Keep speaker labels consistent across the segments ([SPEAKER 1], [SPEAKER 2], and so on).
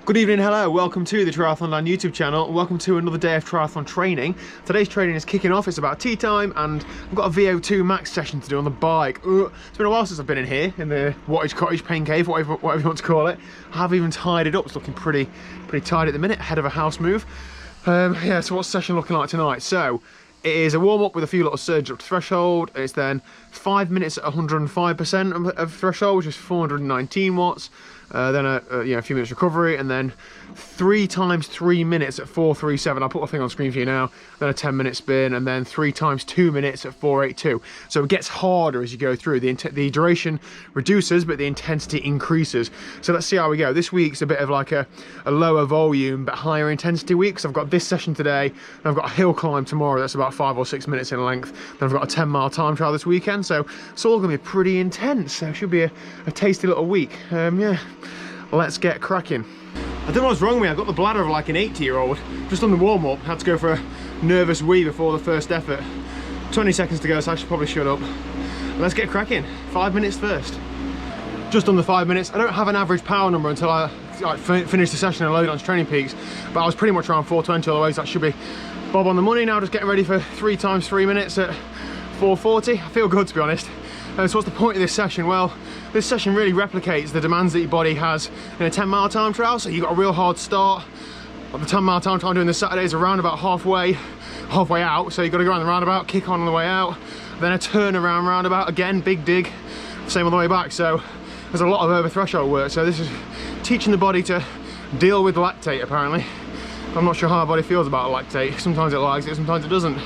[SPEAKER 1] Good evening, hello, welcome to the TriathlonDan YouTube channel, and welcome to another day of triathlon training. Today's training is kicking off, it's about tea time, and I've got a VO2 max session to do on the bike. It's been a while since I've been in here, in the Wattage Cottage Pain Cave, whatever you want to call it. I have even tied it up, it's looking pretty tidy at the minute, ahead of a house move. Yeah, so what's the session looking like tonight? So, it is a warm-up with a few little surges up to threshold. It's then 5 minutes at 105% of threshold, which is 419 watts. Then a few minutes recovery, and then 3 times 3 minutes at 437. I'll put the thing on screen for you now. Then a 10-minute spin, and then 3 times 2 minutes at 482. So it gets harder as you go through. The duration reduces, but the intensity increases. So let's see how we go. This week's a bit of like a lower volume but higher intensity week. So I've got this session today, and I've got a hill climb tomorrow that's about 5 or 6 minutes in length. Then I've got a 10-mile time trial this weekend. So it's all going to be pretty intense. So it should be a tasty little week. Yeah. Let's get cracking. I don't know what's wrong with me. I've got the bladder of like an 80-year-old. Just on the warm-up, had to go for a nervous wee before the first effort. 20 seconds to go, so I should probably shut up. Let's get cracking. 5 minutes first. Just under 5 minutes. I don't have an average power number until I finish the session and load it onto Training Peaks, but I was pretty much around 420 all the way, so that should be bob on the money. Now just getting ready for 3 times 3 minutes at 440. I feel good, to be honest. So what's the point of this session? Well, this session really replicates the demands that your body has in a 10-mile time trial. So you've got a real hard start. The 10-mile time trial I'm doing this Saturday is around about halfway out. So you've got to go around the roundabout, kick on the way out, then a turn around roundabout, again, big dig, same on the way back. So there's a lot of over threshold work. So this is teaching the body to deal with lactate, apparently. I'm not sure how my body feels about lactate. Sometimes it likes it, sometimes it doesn't.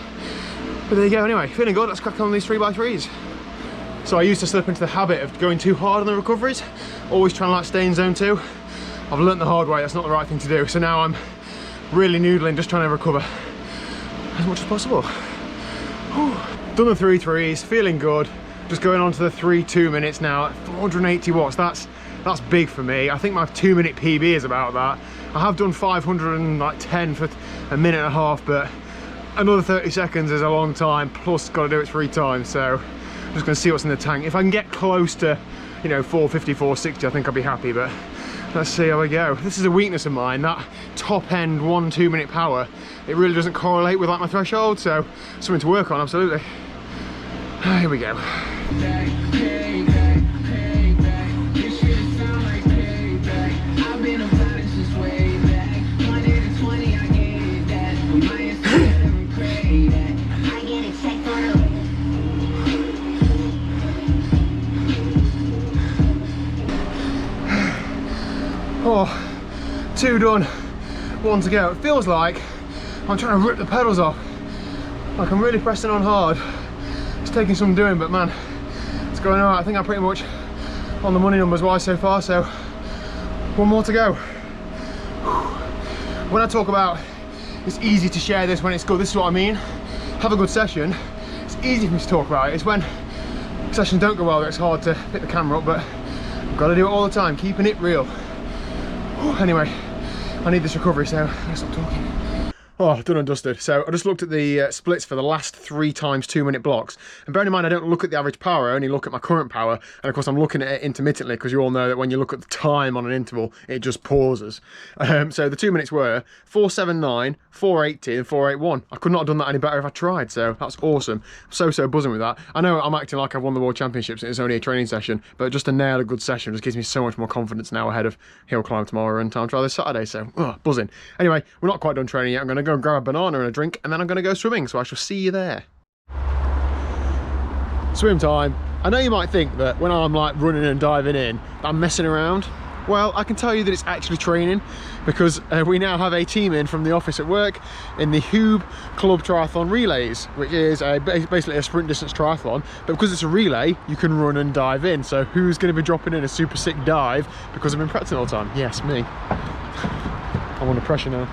[SPEAKER 1] But there you go, anyway, feeling good. Let's crack on these 3x3s. So I used to slip into the habit of going too hard on the recoveries, always trying to like stay in zone 2. I've learnt the hard way, that's not the right thing to do. So now I'm really noodling, just trying to recover as much as possible. Whew. Done the 3 threes, feeling good. Just going on to the 3 2 minutes now at 480 watts. That's big for me. I think my 2-minute PB is about that. I have done 510 for a minute and a half, but another 30 seconds is a long time, plus got to do it 3 times. So I'm just going to see what's in the tank. If I can get close to, 450, 460, I think I'll be happy, but let's see how we go. This is a weakness of mine, that top end 1-2 minute power. It really doesn't correlate with like my threshold, so something to work on, absolutely. Here we go. Oh, 2 done, 1 to go. It feels like I'm trying to rip the pedals off. Like I'm really pressing on hard. It's taking some doing, but man, it's going all right. I think I'm pretty much on the money numbers wise so far, so 1 more to go. When I talk about it's easy to share this when it's good, this is what I mean. Have a good session. It's easy for me to talk about it. It's when sessions don't go well that it's hard to pick the camera up, but I've got to do it all the time, keeping it real. Anyway, I need this recovery, so I'm gonna stop talking. Oh, done and dusted. So I just looked at the splits for the last 3 times 2 minute blocks. And bearing in mind, I don't look at the average power, I only look at my current power. And of course, I'm looking at it intermittently, because you all know that when you look at the time on an interval, it just pauses. So the 2 minutes were 479, 480 and 481. I could not have done that any better if I tried, so that's awesome. So buzzing with that. I know I'm acting like I've won the World Championships and it's only a training session, but just to nail a good session just gives me so much more confidence now ahead of hill climb tomorrow and time trial this Saturday, so buzzing. Anyway, we're not quite done training yet. I'm going to go and grab a banana and a drink, and then I'm going to go swimming, so I shall see you there. Swim time. I know you might think that when I'm like running and diving in, that I'm messing around. Well, I can tell you that it's actually training, because we now have a team in from the office at work in the HUUB Club Triathlon Relays, which is basically a sprint distance triathlon, but because it's a relay, you can run and dive in. So who's going to be dropping in a super sick dive because I've been practicing all the time? Yes, me. I'm under pressure now.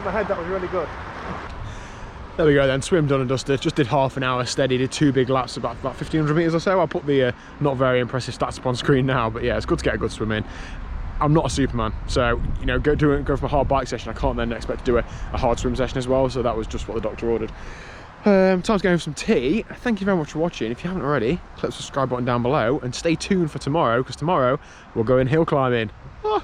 [SPEAKER 1] My head, that was really good. There we go then, swim done and dusted. Just did half an hour steady, did 2 big laps, about 1,500 metres or so. I'll put the not very impressive stats up on screen now, but yeah, it's good to get a good swim in. I'm not a Superman, so you know, go for a hard bike session. I can't then expect to do a hard swim session as well. So that was just what the doctor ordered. Time to go have some tea. Thank you very much for watching. If you haven't already, click the subscribe button down below and stay tuned for tomorrow, because tomorrow we're going hill climbing. Ah.